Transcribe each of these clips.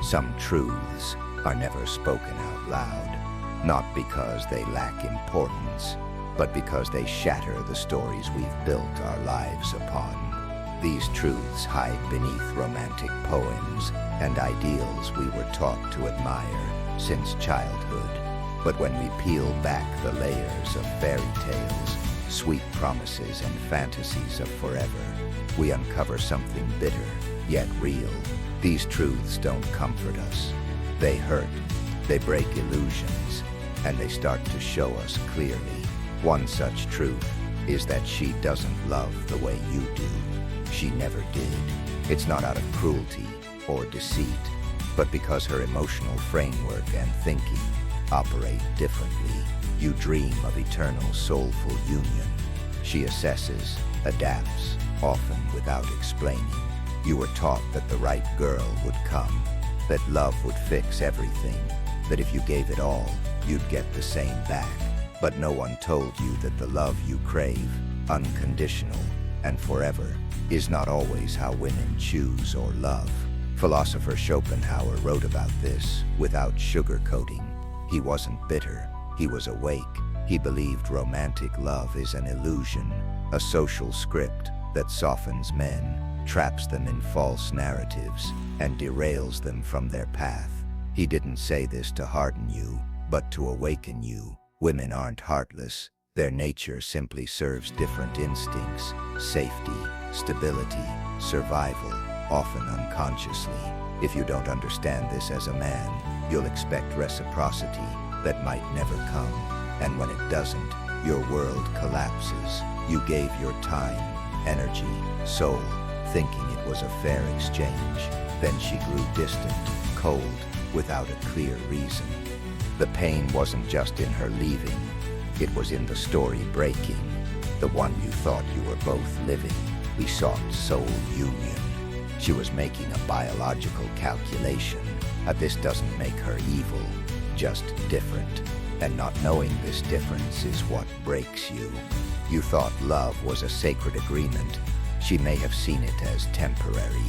Some truths are never spoken out loud, not because they lack importance, but because they shatter the stories we've built our lives upon. These truths hide beneath romantic poems and ideals we were taught to admire since childhood. But when we peel back the layers of fairy tales, sweet promises and fantasies of forever, we uncover something bitter, yet real. These truths don't comfort us. They hurt, they break illusions, and they start to show us clearly. One such truth is that she doesn't love the way you do. She never did. It's not out of cruelty or deceit, but because her emotional framework and thinking operate differently. You dream of eternal soulful union. She assesses, adapts, often without explaining. You were taught that the right girl would come, that love would fix everything, that if you gave it all, you'd get the same back. But no one told you that the love you crave, unconditional and forever, is not always how women choose or love. Philosopher Schopenhauer wrote about this without sugarcoating. He wasn't bitter, he was awake. He believed romantic love is an illusion, a social script that softens men, traps them in false narratives, and derails them from their path. He didn't say this to harden you, but to awaken you. Women aren't heartless. Their nature simply serves different instincts: safety, stability, survival, often unconsciously. If you don't understand this as a man, you'll expect reciprocity that might never come. And when it doesn't, your world collapses. You gave your time, energy, soul, thinking it was a fair exchange. Then she grew distant, cold, without a clear reason. The pain wasn't just in her leaving, it was in the story breaking. The one you thought you were both living. We sought soul union. She was making a biological calculation. This doesn't make her evil, just different. And not knowing this difference is what breaks you. You thought love was a sacred agreement. She may have seen it as temporary.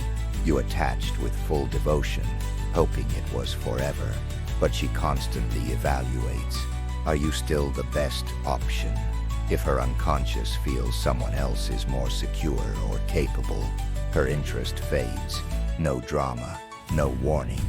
You attached with full devotion, hoping it was forever. But she constantly evaluates. Are you still the best option? If her unconscious feels someone else is more secure or capable, her interest fades. No drama, no warning.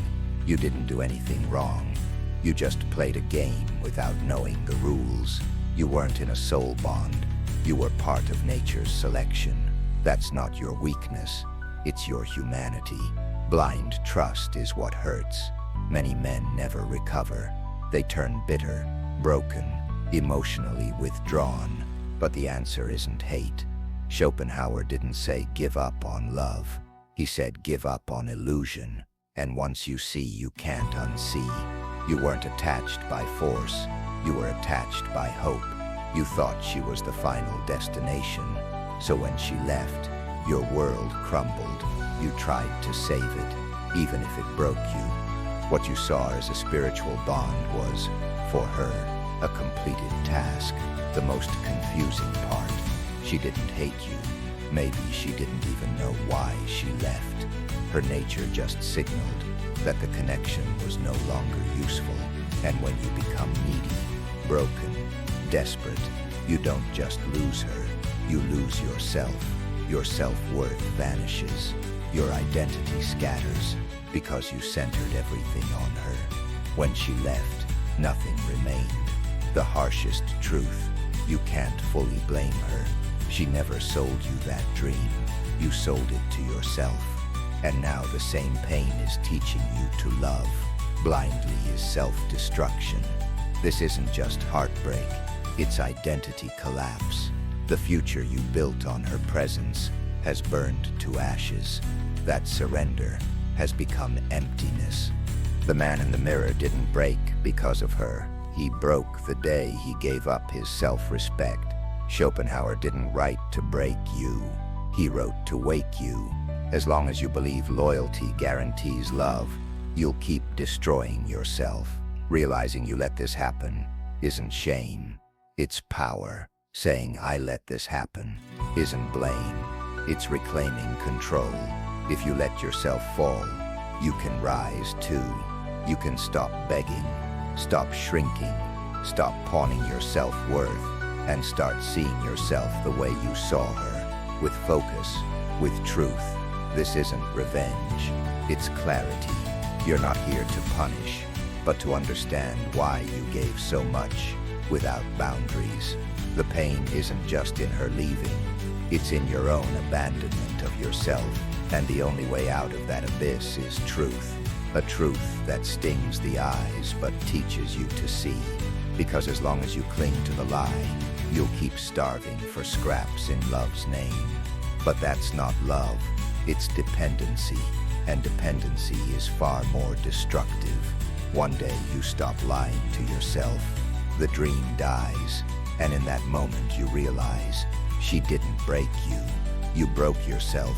You didn't do anything wrong. You just played a game without knowing the rules. You weren't in a soul bond. You were part of nature's selection. That's not your weakness. It's your humanity. Blind trust is what hurts. Many men never recover. They turn bitter, broken, emotionally withdrawn. But the answer isn't hate. Schopenhauer didn't say give up on love. He said give up on illusion. And once you see, you can't unsee. You weren't attached by force. You were attached by hope. You thought she was the final destination. So when she left, your world crumbled. You tried to save it, even if it broke you. What you saw as a spiritual bond was, for her, a completed task. The most confusing part. She didn't hate you. Maybe she didn't even know why she left. Her nature just signaled that the connection was no longer useful. And when you become needy, broken, desperate, you don't just lose her, you lose yourself. Your self-worth vanishes. Your identity scatters because you centered everything on her. When she left, nothing remained. The harshest truth, you can't fully blame her. She never sold you that dream. You sold it to yourself. And now the same pain is teaching you to love. Blindly is self-destruction. This isn't just heartbreak, it's identity collapse. The future you built on her presence has burned to ashes. That surrender has become emptiness. The man in the mirror didn't break because of her. He broke the day he gave up his self-respect. Schopenhauer didn't write to break you. He wrote to wake you. As long as you believe loyalty guarantees love, you'll keep destroying yourself. Realizing you let this happen isn't shame, it's power. Saying, I let this happen, isn't blame, it's reclaiming control. If you let yourself fall, you can rise too. You can stop begging, stop shrinking, stop pawning your self-worth, and start seeing yourself the way you saw her, with focus, with truth. This isn't revenge, it's clarity. You're not here to punish, but to understand why you gave so much without boundaries. The pain isn't just in her leaving, it's in your own abandonment of yourself. And the only way out of that abyss is truth. A truth that stings the eyes but teaches you to see. Because as long as you cling to the lie, you'll keep starving for scraps in love's name. But that's not love, it's dependency. And dependency is far more destructive. One day you stop lying to yourself, the dream dies, and in that moment you realize she didn't break you. You broke yourself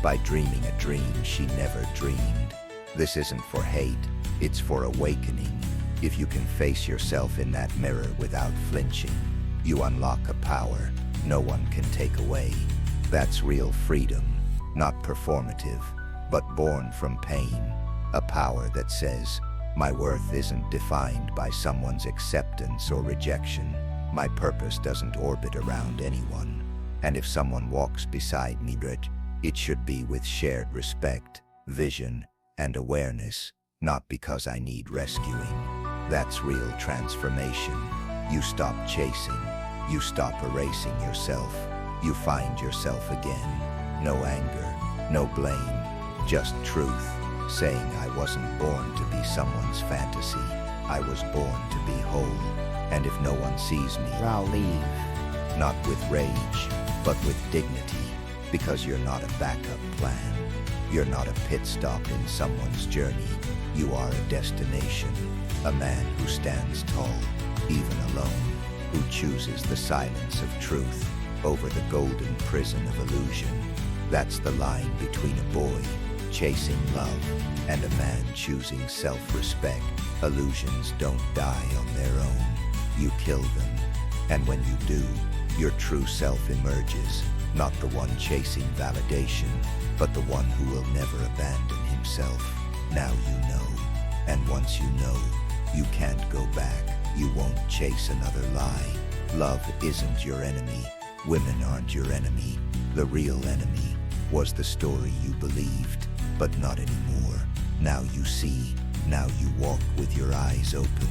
by dreaming a dream she never dreamed. This isn't for hate, it's for awakening. If you can face yourself in that mirror without flinching, you unlock a power no one can take away. That's real freedom, not performative, but born from pain. A power that says, my worth isn't defined by someone's acceptance or rejection. My purpose doesn't orbit around anyone. And if someone walks beside me, it should be with shared respect, vision, and awareness, not because I need rescuing. That's real transformation. You stop chasing, you stop erasing yourself, you find yourself again. No anger, no blame, just truth, saying I wasn't born to be someone's fantasy. I was born to be whole, and if no one sees me, I'll leave. Not with rage, but with dignity. Because you're not a backup plan. You're not a pit stop in someone's journey. You are a destination. A man who stands tall, even alone. Who chooses the silence of truth over the golden prison of illusion. That's the line between a boy chasing love and a man choosing self-respect. Illusions don't die on their own. You kill them. And when you do, your true self emerges. Not the one chasing validation, but the one who will never abandon himself. Now you know. And once you know, you can't go back. You won't chase another lie. Love isn't your enemy. Women aren't your enemy. The real enemy was the story you believed, but not anymore. Now you see. Now you walk with your eyes open.